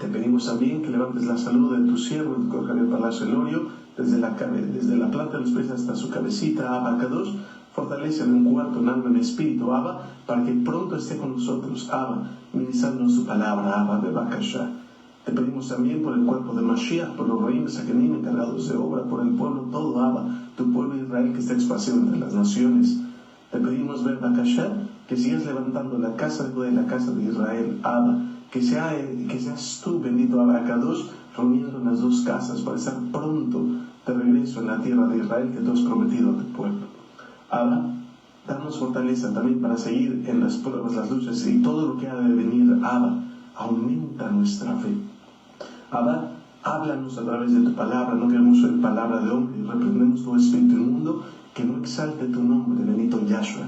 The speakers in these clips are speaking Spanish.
pedimos también que levantes la salud de tu siervo, el doctor Javier Palacio Elorio, desde la planta de los pies hasta su cabecita, Abba Kadosh. Fortalécele un cuarto en alma y en espíritu, Abba, para que pronto esté con nosotros, Abba, ministrándonos tu palabra, Abba, Bebakasha. Te pedimos también por el cuerpo de Mashiach, por los reinos Sakenim encargados de obra, por el pueblo todo, Abba, tu pueblo Israel que está esparcido entre las naciones. Te pedimos, Bebakasha, que sigas levantando la casa de Judá y la casa de Israel, Abba, que seas tú, bendito Abba Kadosh, reuniendo en las dos casas para estar pronto de regreso en la tierra de Israel que tú has prometido a tu pueblo. Abba, danos fortaleza también para seguir en las pruebas, las luchas y todo lo que ha de venir. Abba, aumenta nuestra fe. Abba, háblanos a través de tu palabra, no queremos oír palabra de hombre, y reprendemos tu espíritu inmundo que no exalte tu nombre, bendito Yahshua.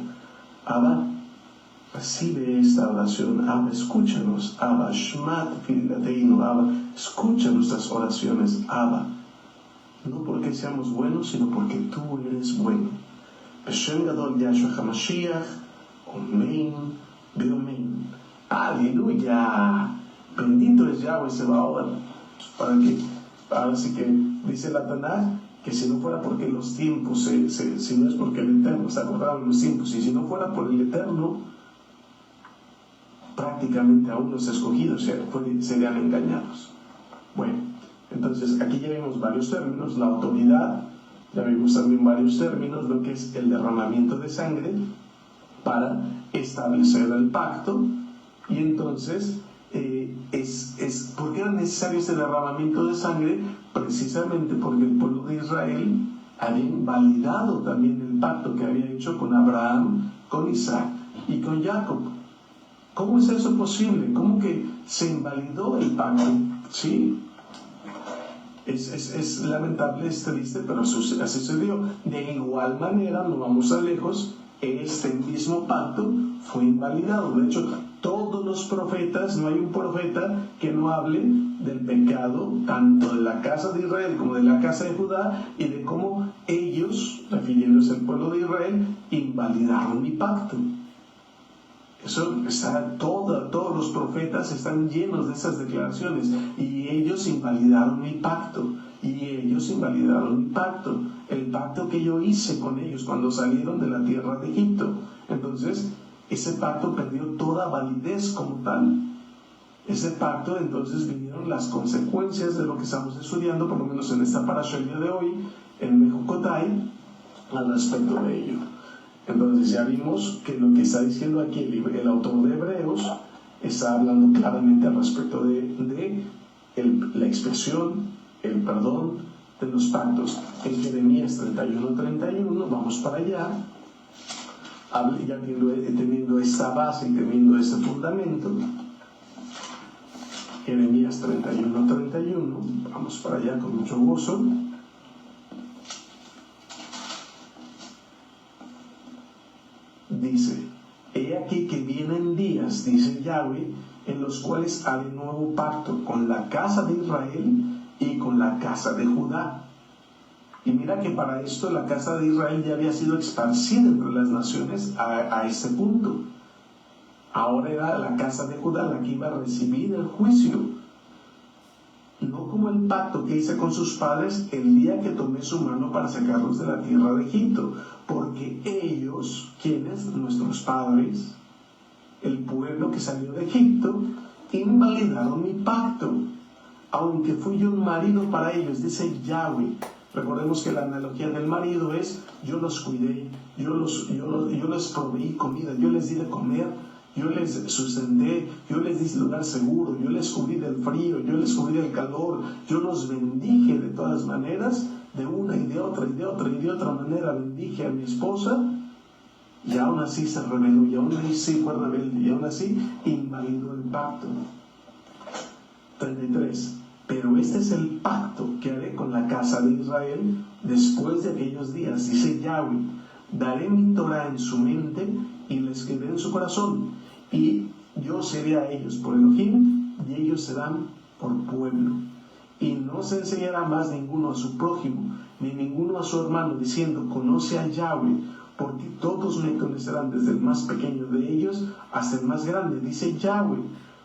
Abba, recibe esta oración. Abba, escúchanos. Abba, Shmat Filateinu. Abba, escucha nuestras oraciones. Abba, no porque seamos buenos, sino porque tú eres bueno. Beshem Gadol Yahshua HaMashiach, Omein, Beomein. Aleluya. Bendito es Yahweh Sebaot. Ahora sí que dice la Tanaj que si no fuera porque los tiempos, si no es porque el Eterno se acordaba de los tiempos, y si no fuera por el Eterno, prácticamente aún los escogidos serían engañados. Bueno, entonces aquí ya vimos varios términos: la autoridad, ya vimos también varios términos, lo que es el derramamiento de sangre para establecer el pacto. Y entonces, ¿por qué era necesario ese derramamiento de sangre? Precisamente porque el pueblo de Israel había invalidado también el pacto que había hecho con Abraham, con Isaac y con Jacob. ¿Cómo es eso posible? ¿Cómo que se invalidó el pacto? ¿Sí? Es lamentable, es triste, pero así sucedió. De igual manera, no vamos a lejos, este mismo pacto fue invalidado. De hecho, todos los profetas, no hay un profeta que no hable del pecado, tanto de la casa de Israel como de la casa de Judá, y de cómo ellos, refiriéndose al pueblo de Israel, invalidaron mi pacto. Eso está, todos los profetas están llenos de esas declaraciones. Y ellos invalidaron mi pacto. El pacto que yo hice con ellos cuando salieron de la tierra de Egipto. Entonces, ese pacto perdió toda validez como tal. Ese pacto, entonces vinieron las consecuencias de lo que estamos estudiando, por lo menos en esta parasha el día de hoy, en Mejucotai, al respecto de ello. Entonces ya vimos que lo que está diciendo aquí el autor de Hebreos está hablando claramente al respecto de la expresión, el perdón de los pactos. En Jeremías 31:31, vamos para allá, ya teniendo esta base y teniendo este fundamento. Jeremías 31:31, vamos para allá con mucho gozo. Dice: he aquí que vienen días, dice Yahweh, en los cuales haré nuevo pacto con la casa de Israel y con la casa de Judá. Y mira que para esto la casa de Israel ya había sido esparcida entre las naciones a ese punto. Ahora era la casa de Judá la que iba a recibir el juicio. No como el pacto que hice con sus padres el día que tomé su mano para sacarlos de la tierra de Egipto. Porque ellos, quienes, nuestros padres, el pueblo que salió de Egipto, invalidaron mi pacto. Aunque fui yo un marido para ellos, dice Yahweh. Recordemos que la analogía del marido es: yo los cuidé, yo les proveí comida, yo les di de comer, yo les sustenté, yo les di lugar seguro, yo les cubrí del frío, yo les cubrí del calor, yo los bendije de todas maneras, de una y de otra y de otra y de otra manera bendije a mi esposa, y aún así se rebeló, y aún así fue rebelde, y aún así invalidó el pacto. 33. Pero este es el pacto que haré con la casa de Israel después de aquellos días, dice Yahweh. Daré mi Torah en su mente y la escribiré en su corazón, y yo seré a ellos por Elohim, y ellos serán por pueblo. Y no se enseñará más ninguno a su prójimo, ni ninguno a su hermano, diciendo: conoce a Yahweh, porque todos me conocerán, desde el más pequeño de ellos hasta el más grande, dice Yahweh.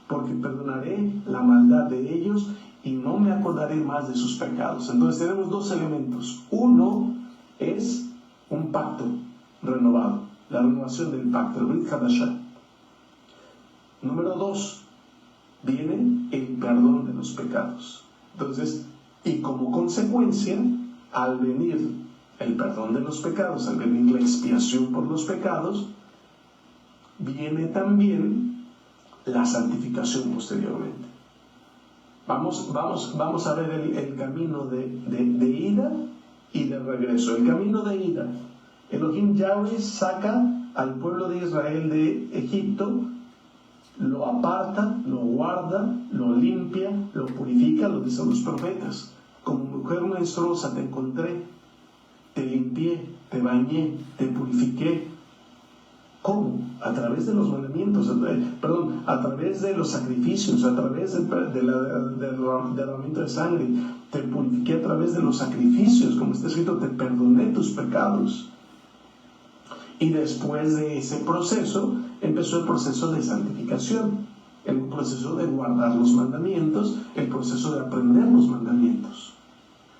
porque perdonaré la maldad de ellos y no me acordaré más de sus pecados. Entonces tenemos dos elementos. Uno es un pacto renovado, la renovación del pacto, el Brit Hadashah. Número dos, viene el perdón de los pecados. Entonces, y como consecuencia, al venir el perdón de los pecados, al venir la expiación por los pecados, viene también la santificación posteriormente. Vamos a ver el camino de ida y de regreso. El camino de ida. Elohim Yahweh saca al pueblo de Israel de Egipto, lo aparta, lo guarda, lo limpia, lo purifica, lo dicen los profetas. Como mujer menstruosa te encontré, te limpié, te bañé, te purifiqué. ¿Cómo? A través de los mandamientos, a través de los sacrificios, a través del derramamiento de sangre. Te purifiqué a través de los sacrificios, como está escrito, te perdoné tus pecados. Y después de ese proceso, empezó el proceso de santificación, el proceso de guardar los mandamientos, el proceso de aprender los mandamientos.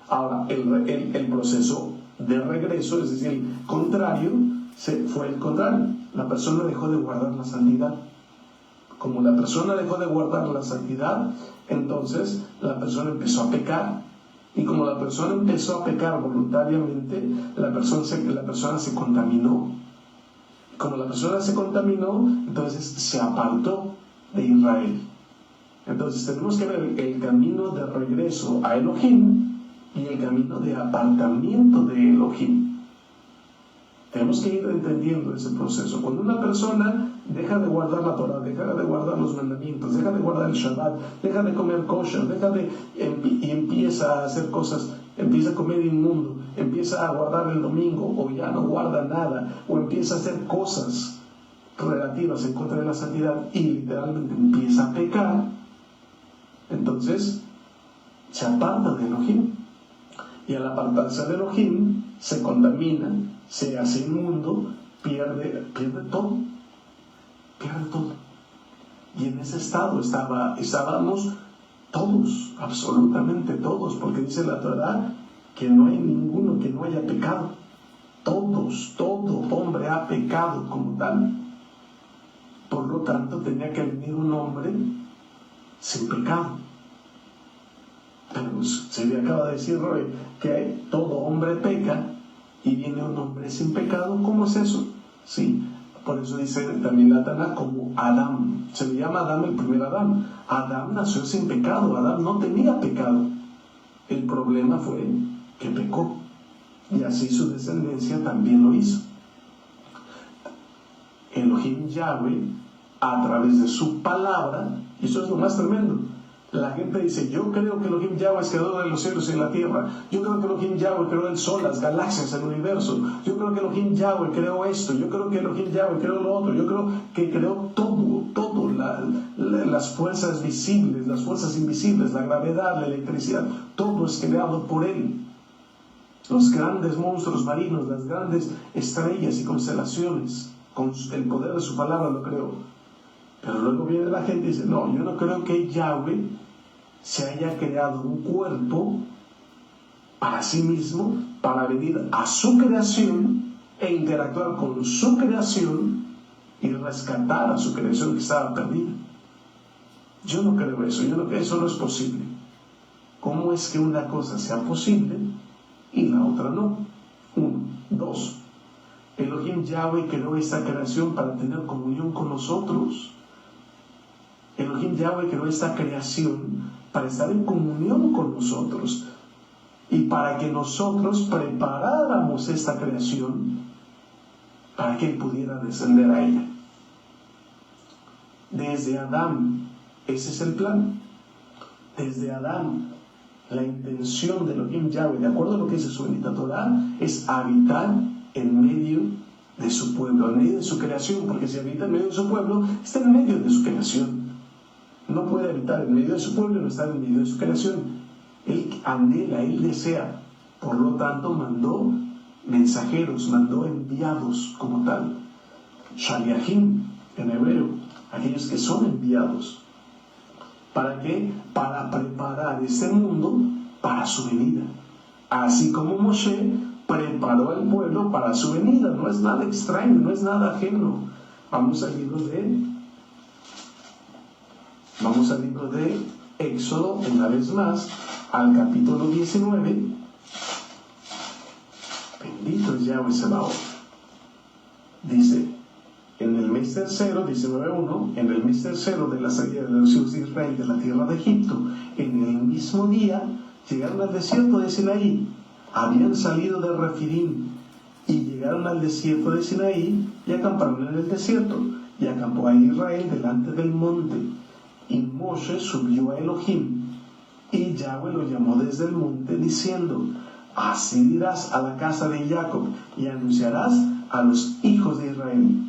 Ahora, el proceso de regreso, es decir, el contrario, fue el contrario. La persona dejó de guardar la santidad. Como la persona dejó de guardar la santidad, entonces la persona empezó a pecar. Y como la persona empezó a pecar voluntariamente, la persona se contaminó. Como la persona se contaminó, entonces se apartó de Israel. Entonces tenemos que ver el camino de regreso a Elohim y el camino de apartamiento de Elohim. Tenemos que ir entendiendo ese proceso. Cuando una persona deja de guardar la Torah, deja de guardar los mandamientos, deja de guardar el Shabbat, deja de comer kosher, y empieza a hacer cosas, empieza a comer inmundo, empieza a guardar el domingo, o ya no guarda nada, o empieza a hacer cosas relativas en contra de la santidad y literalmente empieza a pecar, entonces se aparta de Elohim. Y al apartarse de Elohim, se contamina, se hace inmundo, pierde todo. Pierde todo. Y en ese estado estábamos todos, absolutamente todos, porque dice la Torah que no hay ninguno que no haya pecado. Todos, todo hombre ha pecado como tal. Por lo tanto, tenía que venir un hombre sin pecado. Pero se le acaba de decir, Roy, que todo hombre peca y viene un hombre sin pecado. ¿Cómo es eso? Sí, por eso dice también la Taná como Adán. Se le llama Adán el primer Adán. Adán nació sin pecado, Adán no tenía pecado. El problema fue que pecó. Y así su descendencia también lo hizo. Elohim Yahweh, a través de su palabra, y eso es lo más tremendo. La gente dice, yo creo que Elohim Yahweh es creador de los cielos y la tierra. Yo creo que Elohim Yahweh creó el sol, las galaxias, el universo. Yo creo que Elohim Yahweh creó esto. Yo creo que Elohim Yahweh creó lo otro. Yo creo que creó todo, las fuerzas visibles, las fuerzas invisibles, la gravedad, la electricidad. Todo es creado por Él. Los grandes monstruos marinos, las grandes estrellas y constelaciones, con el poder de su palabra lo creó. Pero luego viene la gente y dice, no, yo no creo que Yahweh se haya creado un cuerpo para sí mismo, para venir a su creación e interactuar con su creación y rescatar a su creación que estaba perdida. Yo no creo eso, yo no creo que eso no es posible. ¿Cómo es que una cosa sea posible y la otra no? 1, 2. Elohim Yahweh creó esta creación para tener comunión con nosotros. Elohim Yahweh creó esta creación para estar en comunión con nosotros y para que nosotros preparáramos esta creación para que Él pudiera descender a ella. Desde Adán, ese es el plan. Desde Adán, la intención de Elohim Yahweh, de acuerdo a lo que dice su bendita Torah, es habitar en medio de su pueblo, en medio de su creación, porque si habita en medio de su pueblo, está en medio de su creación. No puede habitar en medio de su pueblo y no estar en medio de su creación. Él anhela, Él desea. Por lo tanto, mandó mensajeros, mandó enviados como tal. Shaliachim, en hebreo, aquellos que son enviados. ¿Para qué? Para preparar este mundo para su venida. Así como Moshe preparó al pueblo para su venida. No es nada extraño, no es nada ajeno. Vamos al libro de Éxodo, una vez más, al capítulo 19. Bendito es Yahweh Sebaot. Dice, en el mes tercero, 19:1, en el mes tercero de la salida de los hijos de Israel de la tierra de Egipto, en el mismo día, llegaron al desierto de Sinaí. Habían salido de Refidim y llegaron al desierto de Sinaí y acamparon en el desierto. Y acampó a Israel delante del monte. Y Moshe subió a Elohim. Y Yahweh lo llamó desde el monte diciendo: así dirás a la casa de Jacob y anunciarás a los hijos de Israel: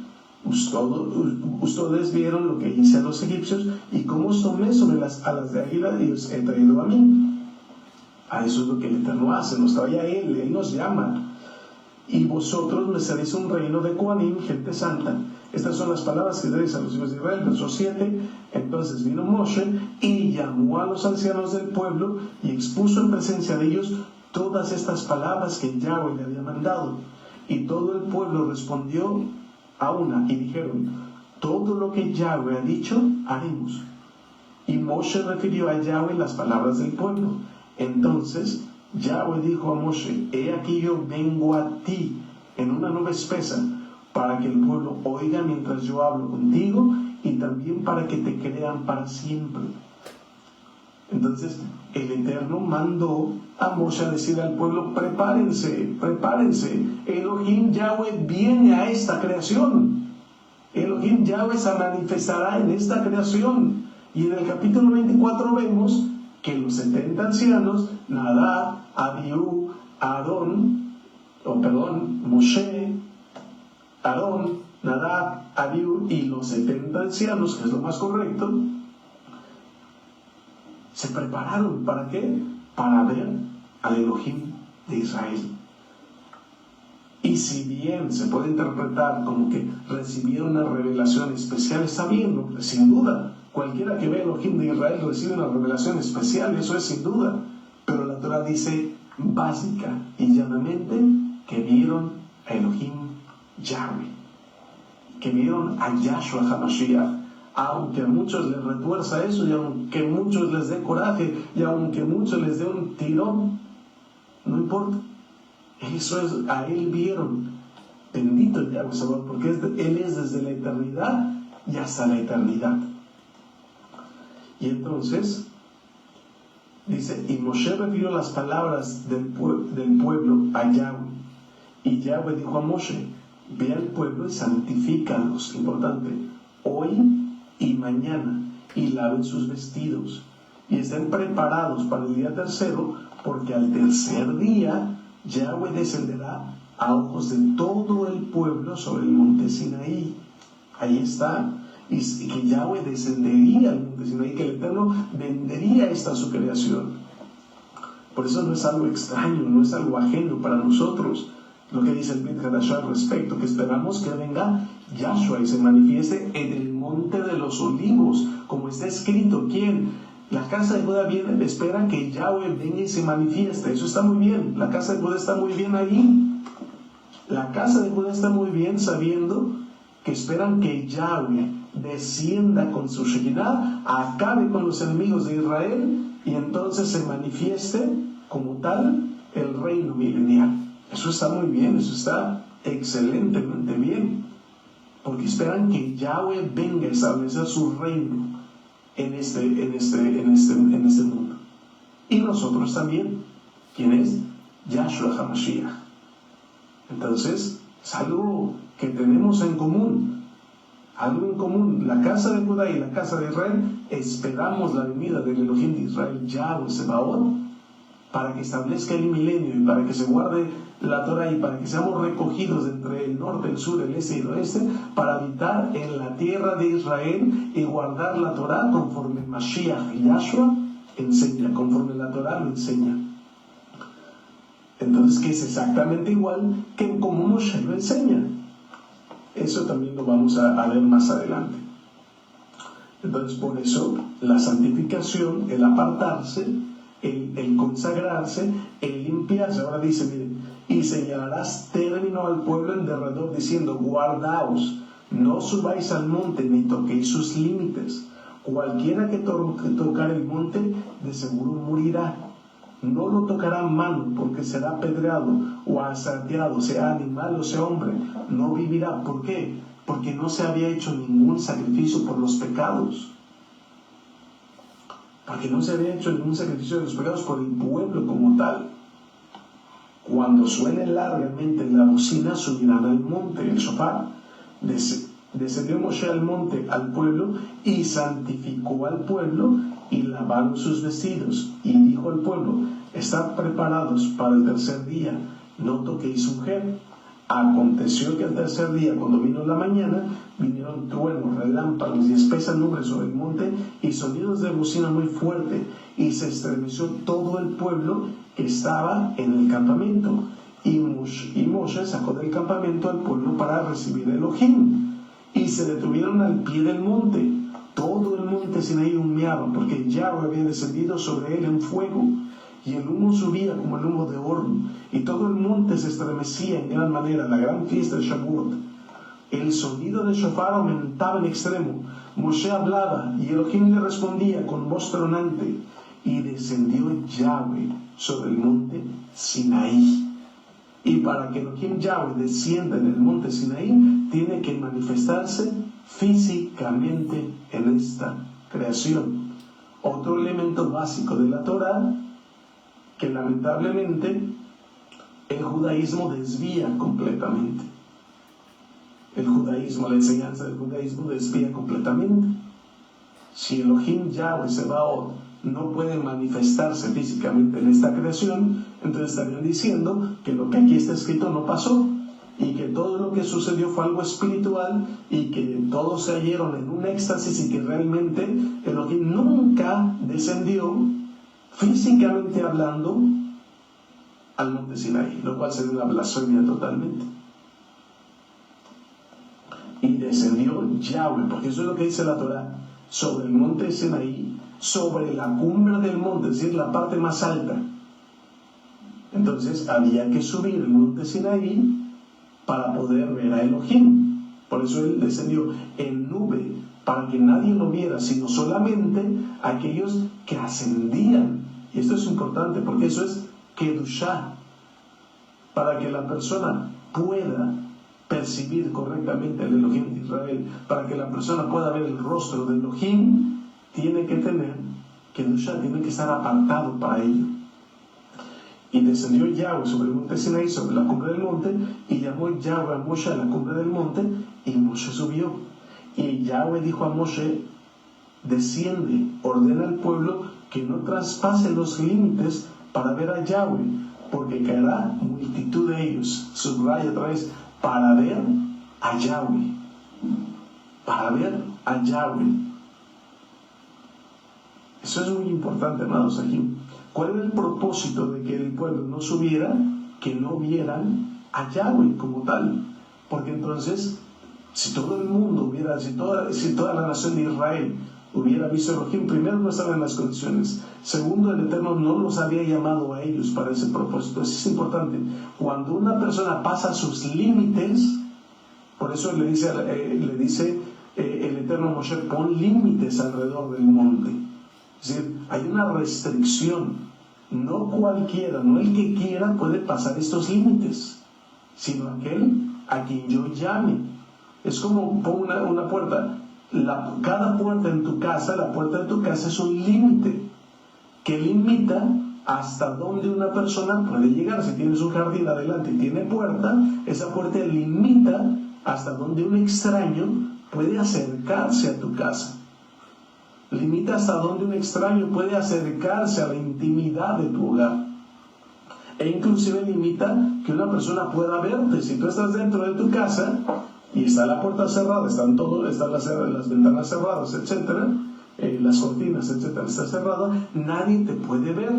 ustedes vieron lo que hice a los egipcios y cómo os tomé sobre las alas de águila y os he traído a mí. A eso es lo que el Eterno hace, nos trae a Él nos llama. Y vosotros me seréis un reino de Kohanim, gente santa. Estas son las palabras que diréis a los hijos de Israel. Verso 7. Entonces vino Moshe y llamó a los ancianos del pueblo y expuso en presencia de ellos todas estas palabras que Yahweh le había mandado. Y todo el pueblo respondió a una y dijeron: todo lo que Yahweh ha dicho, haremos. Y Moshe refirió a Yahweh las palabras del pueblo. Entonces Yahweh dijo a Moshe: he aquí yo vengo a ti en una nube espesa, para que el pueblo oiga mientras yo hablo contigo, y también para que te crean para siempre. Entonces el Eterno mandó a Moshe a decir al pueblo: prepárense, Elohim Yahweh viene a esta creación. Elohim Yahweh se manifestará en esta creación. Y en el capítulo 24 vemos que los 70 ancianos, Nadab, Abiú, Moshe, Aarón, Nadab, Abiú y los 70 ancianos, que es lo más correcto, se prepararon. ¿Para qué? Para ver al Elohim de Israel. Y si bien se puede interpretar como que recibieron una revelación especial, está bien, ¿no? Sin duda. Cualquiera que ve a Elohim de Israel recibe una revelación especial, eso es sin duda. Pero la Torah dice básica y llanamente que vieron a Elohim Yahweh, que vieron a Yahshua HaMashiach. Aunque a muchos les retuerza eso, y aunque a muchos les dé coraje, y aunque a muchos les dé un tirón, no importa. Eso es, a Él vieron. Bendito el Yahweh Sabaoth, porque Él es desde la eternidad y hasta la eternidad. Y entonces dice: y Moshe refirió las palabras del pueblo a Yahweh. Y Yahweh dijo a Moshe: ve al pueblo y santifícalos, importante, hoy y mañana, y laven sus vestidos, y estén preparados para el día tercero, porque al tercer día Yahweh descenderá a ojos de todo el pueblo sobre el monte Sinaí. Ahí está. Y que Yahweh descendería al monte Sinaí, que el Eterno vendería esta su creación. Por eso no es algo extraño, no es algo ajeno para nosotros lo que dice el Brit Hadashah al respecto, que esperamos que venga Yahshua y se manifieste en el monte de los olivos, como está escrito. ¿Quién? La casa de Judá viene, espera que Yahweh venga y se manifieste. Eso está muy bien, la casa de Judá está muy bien ahí. La casa de Judá está muy bien sabiendo que esperan que Yahweh descienda con su Shekinah, acabe con los enemigos de Israel y entonces se manifieste como tal el reino milenial. Eso está muy bien, eso está excelentemente bien, porque esperan que Yahweh venga a establecer su reino en este mundo. Y nosotros también. ¿Quién es? Yahshua HaMashiach. Entonces, es algo que tenemos en común. Algo en común. La casa de Judá y la casa de Israel esperamos la venida del Elohim de Israel, Yahweh Sebaot, para que establezca el milenio y para que se guarde la Torah y para que seamos recogidos entre el norte, el sur, el este y el oeste, para habitar en la tierra de Israel y guardar la Torah conforme Mashiach y Yahshua enseña, conforme la Torah lo enseña. Entonces, que es exactamente igual que como Moshe lo enseña. Eso también lo vamos a ver más adelante. Entonces, por eso, la santificación, el apartarse, el consagrarse, el limpiarse. Ahora dice, mire, y señalarás término al pueblo en derredor, diciendo, guardaos, no subáis al monte, ni toquéis sus límites. Cualquiera que tocar el monte, de seguro morirá. No lo tocará mano, porque será apedreado o asateado, sea animal o sea hombre. No vivirá. ¿Por qué? Porque no se había hecho ningún sacrificio por los pecados. Porque no se había hecho ningún sacrificio de los pecados por el pueblo como tal. Cuando suene largamente la bocina, subirán al monte, el shofar. Descendió Moshe al monte, al pueblo, y santificó al pueblo, y lavaron sus vestidos. Y dijo al pueblo, estad preparados para el tercer día, no toquéis mujer. Aconteció que al tercer día, cuando vino la mañana, vinieron truenos, relámpagos y espesa nube sobre el monte, y sonidos de bocina muy fuerte, y se estremeció todo el pueblo que estaba en el campamento. Y Moshe sacó del campamento al pueblo para recibir Elohim, y se detuvieron al pie del monte. Todo el monte Sinaí humeaba, porque Yahweh había descendido sobre él en fuego, y el humo subía como el humo de horno, y todo el monte se estremecía en gran manera, la gran fiesta de Shavuot. El sonido de shofar aumentaba en extremo. Moshe hablaba, y Elohim le respondía con voz tronante, y descendió Yahweh sobre el monte Sinaí. Y para que Elohim Yahweh descienda en el monte Sinaí, tiene que manifestarse físicamente en esta creación. Otro elemento básico de la Torah, que lamentablemente el judaísmo desvía completamente. El judaísmo, la enseñanza del judaísmo desvía completamente. Si Elohim Yahweh Sebaot no puede manifestarse físicamente en esta creación, entonces estarían diciendo que lo que aquí está escrito no pasó, y que todo lo que sucedió fue algo espiritual, y que todos se hallaron en un éxtasis, y que realmente Elohim nunca descendió físicamente hablando al monte Sinaí, lo cual sería una blasfemia totalmente. Y descendió Yahweh, porque eso es lo que dice la Torah, sobre el monte Sinaí, sobre la cumbre del monte, es decir, la parte más alta. Entonces había que subir el monte Sinaí para poder ver a Elohim. Por eso él descendió en nube, para que nadie lo viera, sino solamente aquellos que ascendían. Y esto es importante, porque eso es Kedushá, para que la persona pueda percibir correctamente el Elohim de Israel, para que la persona pueda ver el rostro de Elohim, tiene que tener Kedushá, tiene que estar apartado para ello. Y descendió Yahweh sobre el monte Sinaí, sobre la cumbre del monte, y llamó Yahweh a Moshe a la cumbre del monte, y Moshe subió. Y Yahweh dijo a Moshe, desciende, ordena al pueblo que no traspase los límites para ver a Yahweh, porque caerá multitud de ellos. Subraya otra vez, para ver a Yahweh. Para ver a Yahweh. Eso es muy importante, amados, aquí. ¿Cuál era el propósito de que el pueblo no subiera? Que no vieran a Yahweh como tal. Porque entonces, si todo el mundo hubiera, si toda la nación de Israel hubiera visto a Elohim, primero no estaban en las condiciones. Segundo, el Eterno no los había llamado a ellos para ese propósito. Eso es importante. Cuando una persona pasa sus límites, por eso le dice el Eterno a Moshe, pon límites alrededor del monte. Es decir, hay una restricción. No cualquiera, no el que quiera puede pasar estos límites, sino aquel a quien yo llame. Es como pon una puerta. Cada puerta en tu casa, la puerta de tu casa es un límite que limita hasta donde una persona puede llegar. Si tienes un jardín adelante y tiene puerta, esa puerta limita hasta donde un extraño puede acercarse a tu casa. Limita hasta donde un extraño puede acercarse a la intimidad de tu hogar. E inclusive limita que una persona pueda verte. Si tú estás dentro de tu casa y está la puerta cerrada, están las ventanas cerradas, etcétera, las cortinas, etcétera, está cerrada, nadie te puede ver.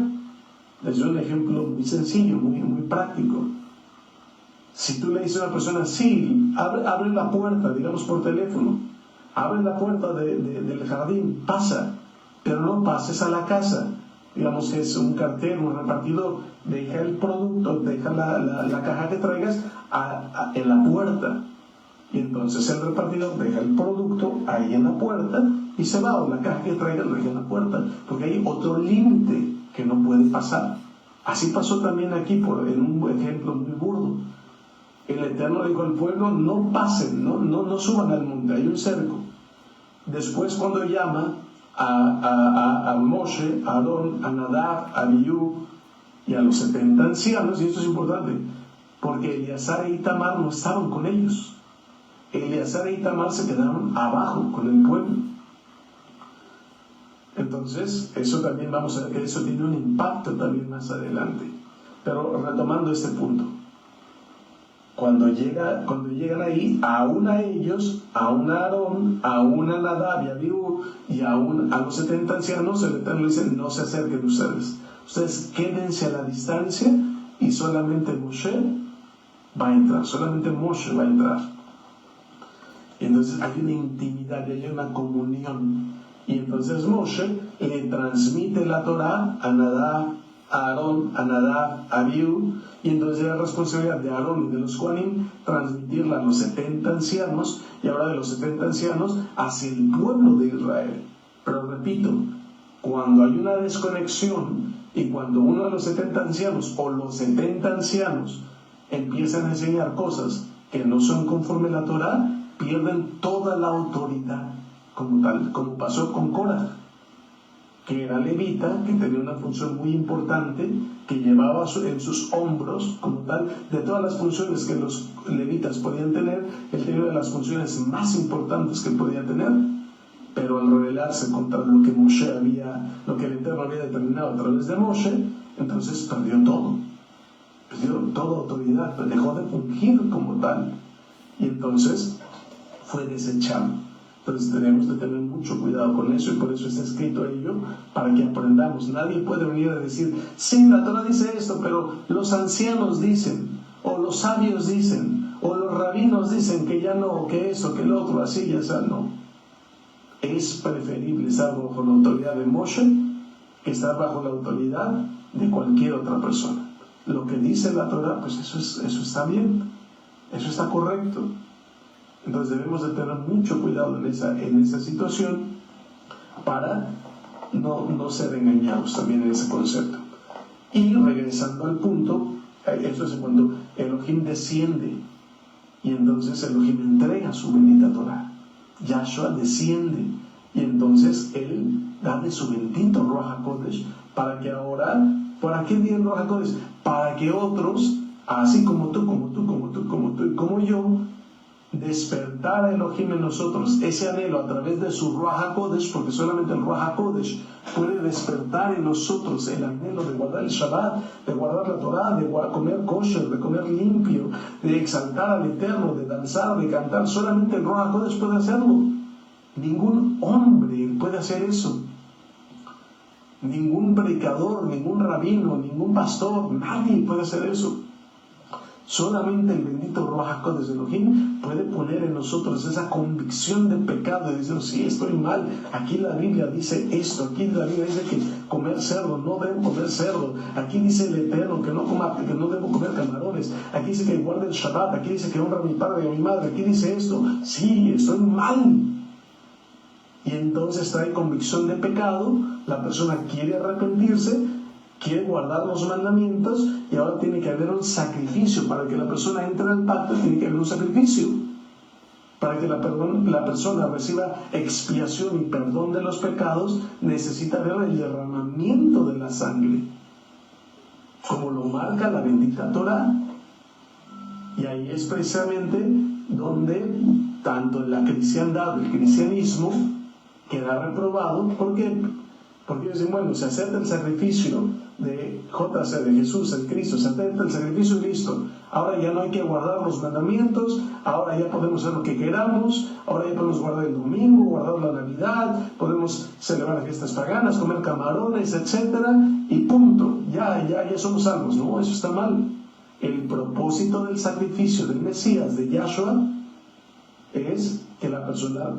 Es un ejemplo muy sencillo, muy práctico. Si tú le dices a una persona, sí, abre la puerta, digamos por teléfono, abre la puerta del jardín, pasa, pero no pases a la casa. Digamos que es un cartero, un repartidor, deja el producto, deja la caja que traigas en la puerta. Y entonces el repartidor deja el producto ahí en la puerta y se va, o la caja que traiga lo deja en la puerta, porque hay otro límite que no puede pasar. Así pasó también aquí, en un ejemplo muy burdo. El Eterno dijo al pueblo: no pasen, no suban al monte, hay un cerco. Después, cuando llama a Moshe, a Aarón, a Nadab, a Abiú y a los 70 ancianos, y esto es importante, porque Eleazar e Itamar no estaban con ellos. Eleazar e Itamar se quedaron abajo con el pueblo. Entonces, eso también vamos a ver que eso tiene un impacto también más adelante. Pero retomando este punto, cuando llegan ahí, aún a ellos, aún a Aarón, aún a Nadab y a Abiú y aún a los 70 ancianos, el Eterno dice: no se acerquen ustedes quédense a la distancia, y solamente Moshe va a entrar, solamente Moshe va a entrar. Y entonces hay una intimidad, hay una comunión. Y entonces Moshe le transmite la Torá a Nadab, a Aarón, a Nadab, a Abiú, y entonces la responsabilidad de Aarón y de los Kohanim transmitirla a los 70 ancianos, y ahora de los 70 ancianos hacia el pueblo de Israel. Pero repito, cuando hay una desconexión y cuando uno de los 70 ancianos o los 70 ancianos empiezan a enseñar cosas que no son conforme a la Torá, pierden toda la autoridad como tal, como pasó con Korah, que era levita, que tenía una función muy importante, que llevaba en sus hombros, como tal, de todas las funciones que los levitas podían tener, él tenía una de las funciones más importantes que podía tener, pero al rebelarse contra lo que lo que el Eterno había determinado a través de Moshe, entonces perdió toda autoridad, dejó de fungir como tal, y entonces fue desechado. Entonces tenemos que tener mucho cuidado con eso, y por eso está escrito ello, para que aprendamos. Nadie puede venir a decir: sí, la Torah dice esto, pero los ancianos dicen, o los sabios dicen, o los rabinos dicen que ya no, que eso, que el otro, así, ya sea. No. Es preferible estar bajo la autoridad de Moshe que estar bajo la autoridad de cualquier otra persona. Lo que dice la Torah, pues eso está bien, eso está correcto. Entonces debemos de tener mucho cuidado en esa situación para no ser engañados también en ese concepto. Y regresando al punto, eso es cuando Elohim desciende, y entonces Elohim entrega su bendita Torah. Yahshua desciende, y entonces Él da de su bendito Ruach HaKodesh, para que ahora, ¿para qué viene el Ruach HaKodesh? Para que otros, así como tú y como yo, despertar a Elohim en nosotros ese anhelo a través de su Ruach HaKodesh, porque solamente el Ruach HaKodesh puede despertar en nosotros el anhelo de guardar el Shabbat, de guardar la Torah, de comer kosher, de comer limpio, de exaltar al Eterno, de danzar, de cantar. Solamente el Ruach HaKodesh puede hacerlo. Ningún hombre puede hacer eso. Ningún predicador, ningún rabino, ningún pastor, nadie puede hacer eso. Solamente el bendito Ruach HaKodesh de Elohim puede poner en nosotros esa convicción de pecado y decir: sí, estoy mal, aquí la Biblia dice esto, aquí la Biblia dice que comer cerdo, no debo comer cerdo, aquí dice el Eterno que no debo comer camarones, aquí dice que guarde el Shabbat, aquí dice que honra a mi padre y a mi madre, aquí dice esto, sí, estoy mal. Y entonces trae convicción de pecado, la persona quiere arrepentirse, quiere guardar los mandamientos, y ahora tiene que haber un sacrificio. Para que la persona entre al pacto tiene que haber un sacrificio. Para que la persona reciba expiación y perdón de los pecados, necesita haber el derramamiento de la sangre, como lo marca la bendita Torah. Y ahí es precisamente donde tanto la cristiandad, el cristianismo, queda reprobado. ¿Por qué? Porque dicen: bueno, se acepta el sacrificio de JC, de Jesús, el Cristo, se acepta el sacrificio y listo. Ahora ya no hay que guardar los mandamientos, ahora ya podemos hacer lo que queramos, ahora ya podemos guardar el domingo, guardar la Navidad, podemos celebrar las fiestas paganas, comer camarones, etc. Y punto, ya somos salvos. No, eso está mal. El propósito del sacrificio del Mesías, de Yahshua, es que la persona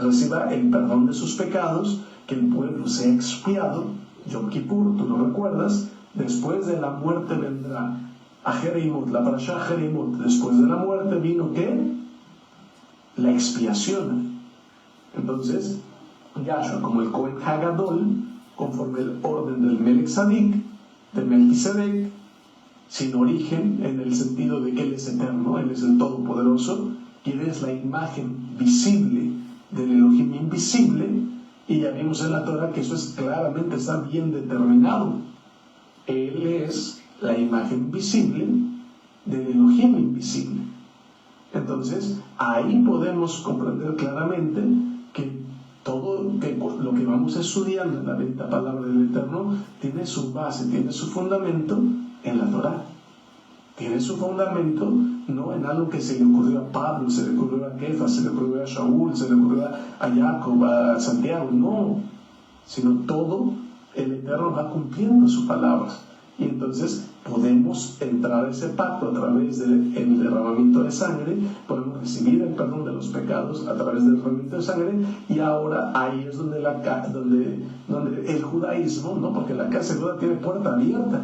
reciba el perdón de sus pecados, que el pueblo sea expiado. Yom Kippur, tú lo recuerdas, después de la muerte vendrá a Jerimot, la parashá Jerimot. Después de la muerte vino ¿qué? La expiación. Entonces, Yahshua, como el Cohen Hagadol, conforme el orden del Melech Tzadik, de Melquisedec, sin origen, en el sentido de que Él es eterno, Él es el Todopoderoso, y Él es la imagen visible del Elohim invisible, y ya vimos en la Torah que eso claramente está bien determinado. Él es la imagen visible del Elohim invisible. Entonces, ahí podemos comprender claramente que todo lo que vamos estudiando en la bendita palabra del Eterno tiene su base, tiene su fundamento en la Torah. Tiene su fundamento no en algo que se le ocurrió a Pablo, se le ocurrió a Kefas, se le ocurrió a Shaul, se le ocurrió a Jacob, a Santiago, no, sino todo el Eterno va cumpliendo sus palabras. Y entonces podemos entrar a ese pacto a través del derramamiento de sangre, podemos recibir el perdón de los pecados a través del derramamiento de sangre, y ahora ahí es donde el judaísmo, ¿no? Porque la casa de Judá tiene puerta abierta.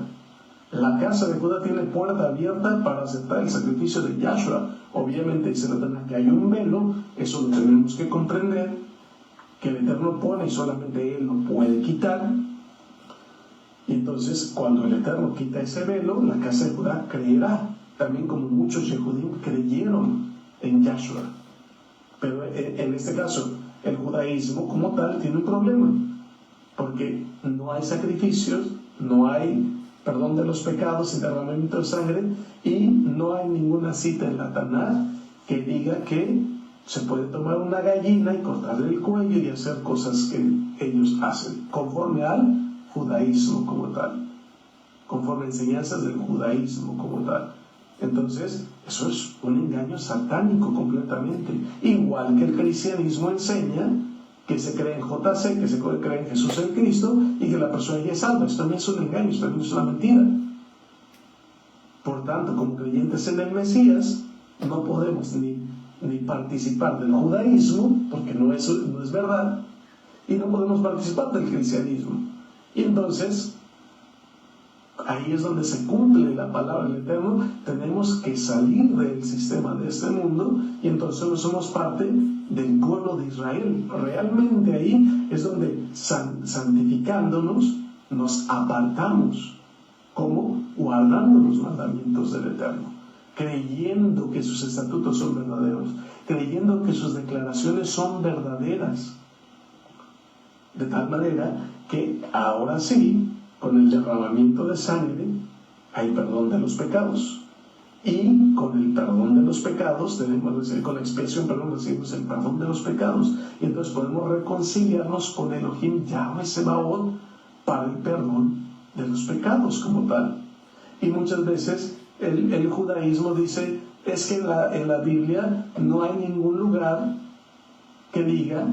La casa de Judá tiene puerta abierta para aceptar el sacrificio de Yahshua. Obviamente, si que hay un velo, eso lo tenemos que comprender, que el Eterno pone y solamente Él lo puede quitar. Y entonces, cuando el Eterno quita ese velo, la casa de Judá creerá, también como muchos Yehudim creyeron en Yahshua. Pero en este caso, el judaísmo como tal tiene un problema, porque no hay sacrificios, no hay perdón de los pecados y derramamiento de sangre, y no hay ninguna cita en la Tanaj que diga que se puede tomar una gallina y cortarle el cuello y hacer cosas que ellos hacen, conforme al judaísmo como tal, conforme a enseñanzas del judaísmo como tal. Entonces, eso es un engaño satánico completamente, igual que el cristianismo enseña que se cree en JC, que se cree en Jesús el Cristo, y que la persona ya es salva. Esto también es un engaño, esto también es una mentira. Por tanto, como creyentes en el Mesías, no podemos ni participar del judaísmo, porque no es verdad, y no podemos participar del cristianismo. Y entonces, ahí es donde se cumple la palabra del Eterno. Tenemos que salir del sistema de este mundo, y entonces no somos parte del pueblo de Israel. Realmente ahí es donde, santificándonos, nos apartamos, como guardando los mandamientos del Eterno, creyendo que sus estatutos son verdaderos, creyendo que sus declaraciones son verdaderas, de tal manera que ahora sí, con el derramamiento de sangre, hay perdón de los pecados. Y con el perdón de los pecados, con la expiación, recibimos el perdón de los pecados. Y entonces podemos reconciliarnos con Elohim Yahweh Sebaot para el perdón de los pecados como tal. Y muchas veces el judaísmo dice, es que en la Biblia no hay ningún lugar que diga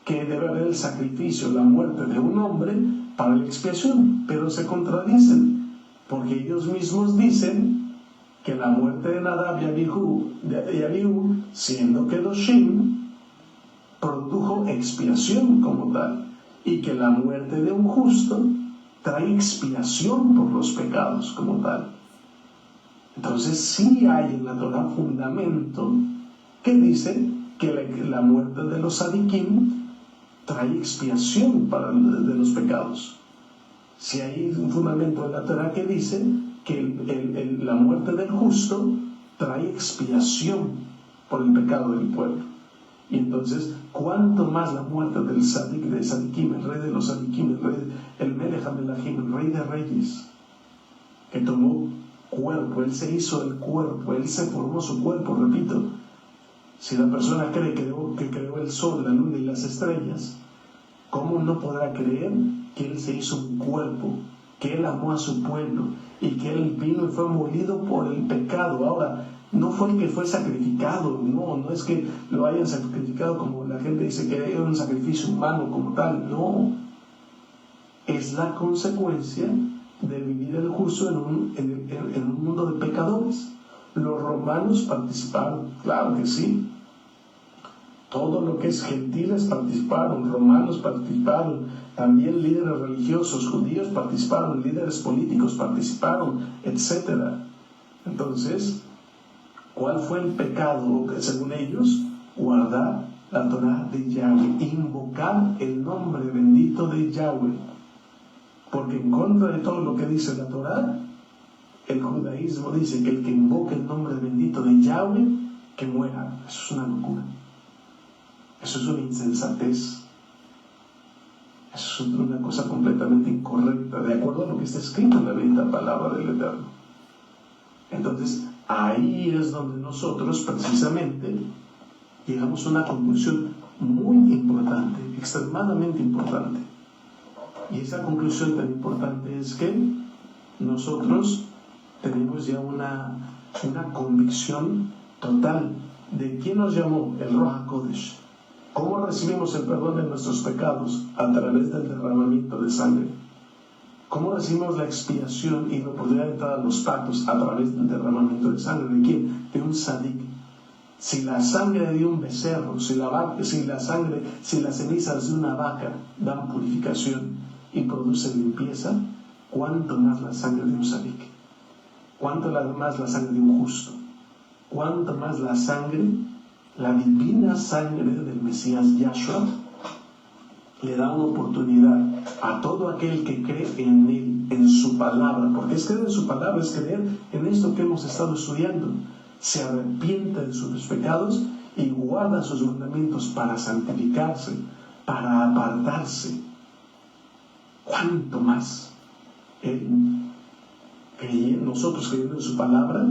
que debe haber el sacrificio, la muerte de un hombre para la expiación, pero se contradicen, porque ellos mismos dicen que la muerte de Nadab y Abiú, siendo Kedoshim, produjo expiación como tal, y que la muerte de un justo trae expiación por los pecados como tal. Entonces sí hay en la Torah fundamento que dice que la muerte de los sadikim trae expiación de los pecados. Si hay un fundamento en la Torah que dice que la muerte del justo trae expiación por el pecado del pueblo. Y entonces, cuanto más la muerte del Sadik, de Sadikim, el rey de los Sadikim, el Melech HaMelachim, el rey de reyes, que tomó cuerpo, él se hizo el cuerpo, él se formó su cuerpo, repito. Si la persona cree que creó el sol, la luna y las estrellas, ¿cómo no podrá creer que él se hizo un cuerpo, que él amó a su pueblo y que él vino y fue molido por el pecado? Ahora, no fue el que fue sacrificado, no es que lo hayan sacrificado como la gente dice que era un sacrificio humano como tal, no. Es la consecuencia de vivir el justo en un mundo de pecadores. Los romanos participaron, claro que sí, Todo lo que es gentiles participaron, romanos participaron, también líderes religiosos, judíos participaron, líderes políticos participaron, etc. Entonces, ¿cuál fue el pecado, según ellos? Guardar la Torá de Yahweh, invocar el nombre bendito de Yahweh. Porque en contra de todo lo que dice la Torá, el judaísmo dice que el que invoque el nombre bendito de Yahweh, que muera. Eso es una locura. Eso es una insensatez. Eso es una cosa completamente incorrecta, de acuerdo a lo que está escrito en la bendita palabra del Eterno. Entonces, ahí es donde nosotros precisamente llegamos a una conclusión muy importante, extremadamente importante. Y esa conclusión tan importante es que nosotros tenemos ya una convicción total de quién nos llamó el Ruach HaKodesh. ¿Cómo recibimos el perdón de nuestros pecados? A través del derramamiento de sangre. ¿Cómo recibimos la expiación y la oportunidad de entrar a los pactos? A través del derramamiento de sangre. ¿De quién? De un sadik. Si la sangre de un becerro, si las cenizas de una vaca dan purificación y producen limpieza, ¿cuánto más la sangre de un sadik? ¿Cuánto más la sangre de un justo? ¿Cuánto más la sangre, la divina sangre del Mesías Yahshua, le da una oportunidad a todo aquel que cree en Él, en su palabra? Porque es creer en su palabra, es creer en esto que hemos estado estudiando. Se arrepiente de sus pecados y guarda sus mandamientos para santificarse, para apartarse. ¿Cuánto más nosotros creyendo en su palabra,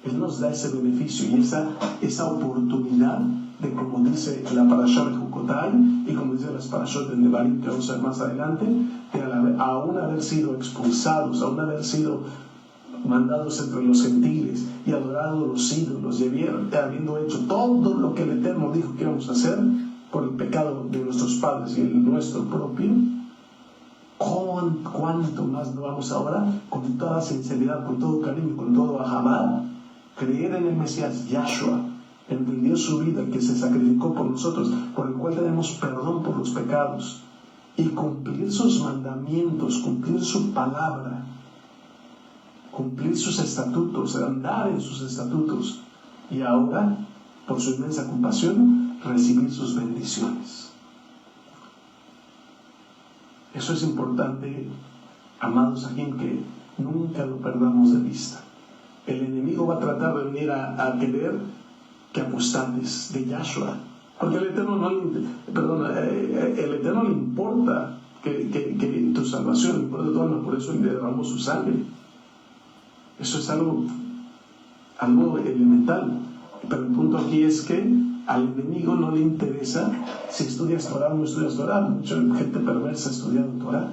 Él nos da ese beneficio y esa oportunidad de, como dice la parashá de Jukotai y como dice las parashot de Nevarim, que vamos a ver más adelante, de aún haber sido expulsados, aún haber sido mandados entre los gentiles y adorado los ídolos, y habiendo hecho todo lo que el Eterno dijo que íbamos a hacer por el pecado de nuestros padres y el nuestro propio, ¿cuánto más no vamos ahora, con toda sinceridad, con todo cariño, con todo ahamá, creer en el Mesías Yahshua, el que dio su vida, el que se sacrificó por nosotros, por el cual tenemos perdón por los pecados, y cumplir sus mandamientos, cumplir su palabra, cumplir sus estatutos, andar en sus estatutos, y ahora, por su inmensa compasión, recibir sus bendiciones. Eso es importante, amados aquí, que nunca lo perdamos de vista. El enemigo va a tratar de venir a querer que apostates de Yahshua, porque el Eterno le importa que tu salvación, le importa tu alma, por eso le derramó su sangre. Eso es algo elemental. Pero el punto aquí es que al enemigo no le interesa si estudias Torah o no estudias Torah. Mucha gente perversa ha estudiado Torah.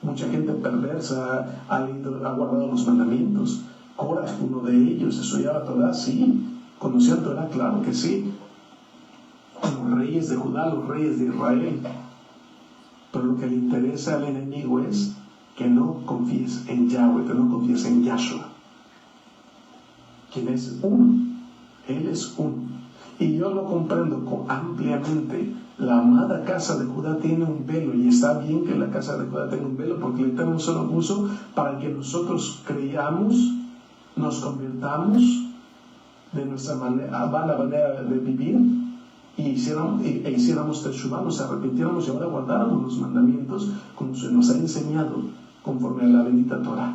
Mucha gente perversa ha guardado los mandamientos. Korah, uno de ellos, estudiaba Torah, sí. Conocía Torah, claro que sí. Los reyes de Judá, los reyes de Israel. Pero lo que le interesa al enemigo es que no confíes en Yahweh, que no confíes en Yahshua, quien es uno. Él es uno. Y yo lo comprendo ampliamente. La amada casa de Judá tiene un velo, y está bien que la casa de Judá tenga un velo, porque el Eterno se lo puso para que nosotros creamos, nos convirtamos de nuestra mala manera de vivir e hiciéramos teshuvá, nos arrepintiéramos y ahora guardáramos los mandamientos como se nos ha enseñado conforme a la bendita Torah.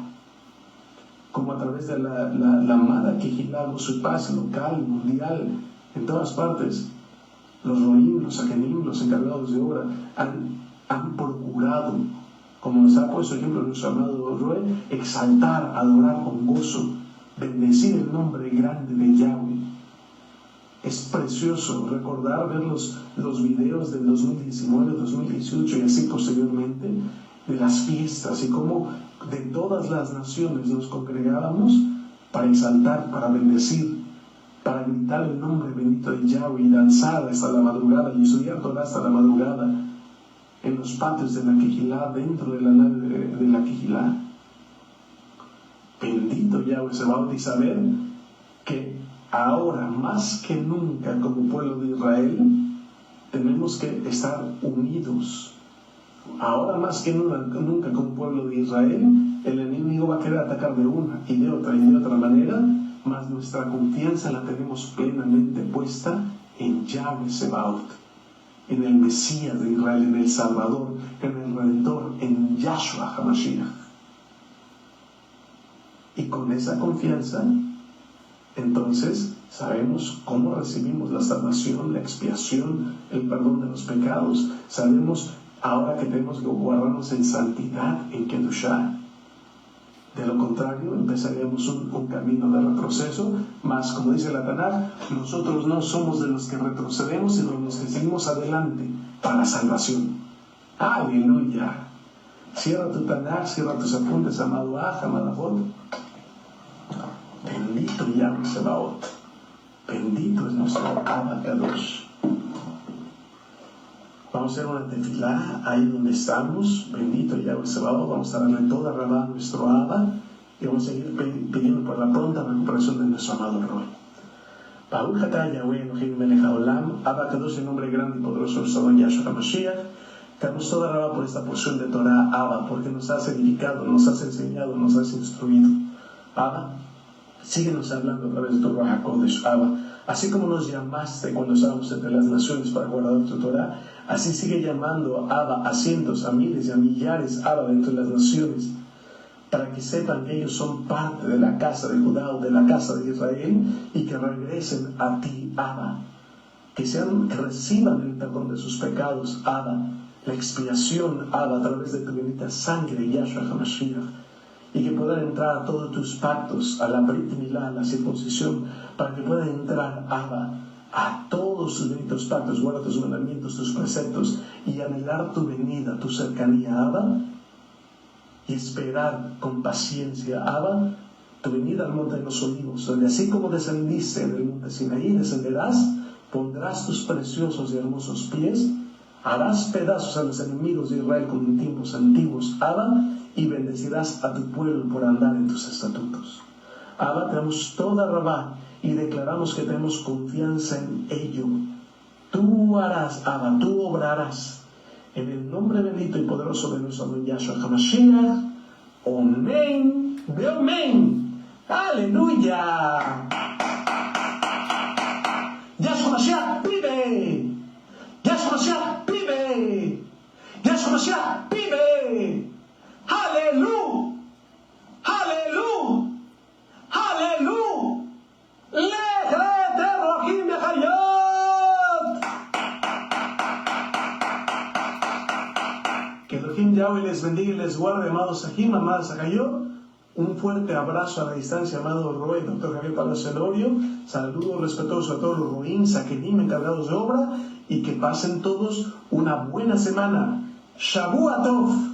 Como a través de la amada Kehilá, su paz local, mundial, en todas partes, los roim, los akenim, los encargados de obra han procurado, como nos ha puesto ejemplo nuestro amado Roe, exaltar, adorar con gozo, bendecir el nombre grande de Yahweh. Es precioso recordar, ver los videos del 2019, 2018 y así posteriormente, de las fiestas y cómo de todas las naciones nos congregábamos para exaltar, para bendecir, para gritar el nombre bendito de Yahweh y danzar hasta la madrugada y estudiar Torah hasta la madrugada en los patios de la Kehilá, dentro de la nave de la Kehilá. Bendito Yahweh Sebaot, y saber que ahora más que nunca como pueblo de Israel tenemos que estar unidos. Ahora más que nunca como pueblo de Israel, el enemigo va a querer atacar de una y de otra manera, mas nuestra confianza la tenemos plenamente puesta en Yahweh Sebaot, en el Mesías de Israel, en el Salvador, en el Redentor, en Yahshua HaMashiach. Y con esa confianza, entonces sabemos cómo recibimos la salvación, la expiación, el perdón de los pecados. Sabemos ahora que tenemos que guardarnos en santidad, en Kedushá. De lo contrario, empezaríamos un camino de retroceso, mas como dice la Tanaj, nosotros no somos de los que retrocedemos, sino de los que seguimos adelante para la salvación. ¡Aleluya! Cierra tu Tanaj, cierra tus apuntes, amado Aj, amada Jod. Bendito Yahweh Sebaot. Bendito es nuestro Abba Kadosh. Vamos a hacer una tefilá ahí donde estamos. Bendito Yahweh Sebaot. Vamos a darle toda rabá a nuestro Abba y vamos a seguir pidiendo por la pronta recuperación de nuestro amado Roy. Baruch atah Yahweh Elohim melech haolam, Abba Kadosh, en nombre grande y poderoso del Salvador Yahshua HaMashiach. Te damos toda rabá por esta porción de Torah, Abba, porque nos has edificado, nos has enseñado, nos has instruido. Abba, síguenos hablando a través de tu Ruach HaKodesh, Abba. Así como nos llamaste cuando estábamos entre las naciones para guardar tu Torah, así sigue llamando, Abba, a cientos, a miles y a millares, Abba, dentro de las naciones, para que sepan que ellos son parte de la casa de Judá o de la casa de Israel y que regresen a ti, Abba. Que reciban el perdón de sus pecados, Abba, la expiación, Abba, a través de tu bendita sangre, Yahshua HaMashiach, y que puedan entrar a todos tus pactos, a la Brit Milá, a la circuncisión, para que puedan entrar, Abba, a todos tus benditos pactos, guarda tus mandamientos, tus preceptos, y anhelar tu venida, tu cercanía, Abba, y esperar con paciencia, Abba, tu venida al monte de los olivos, donde así como descendiste del monte Sinaí, descenderás, pondrás tus preciosos y hermosos pies, harás pedazos a los enemigos de Israel como en tiempos antiguos, Abba, y bendecirás a tu pueblo por andar en tus estatutos. Abba, te damos toda rabá y declaramos que tenemos confianza en ello. Tú harás, Abba, tú obrarás. En el nombre bendito y poderoso de nuestro Adonai Yahshua HaMashiach. Amén. Amén. Aleluya. Yahshua HaMashiach vive. Yahshua HaMashiach vive. Yahshua HaMashiach vive. Aleluya. Aleluya. Aleluya. Lejete Rohim Bechayot. Que Elohim Yahweh les bendiga y les guarde, amados Sahim, amadas Sahayot. Un fuerte abrazo a la distancia, amado Roy, doctor Javier Palacio Elorio. Saludos respetuosos a todos los Roim, Sakenim, encargados de obra, y que pasen todos una buena semana. Shavua Tov.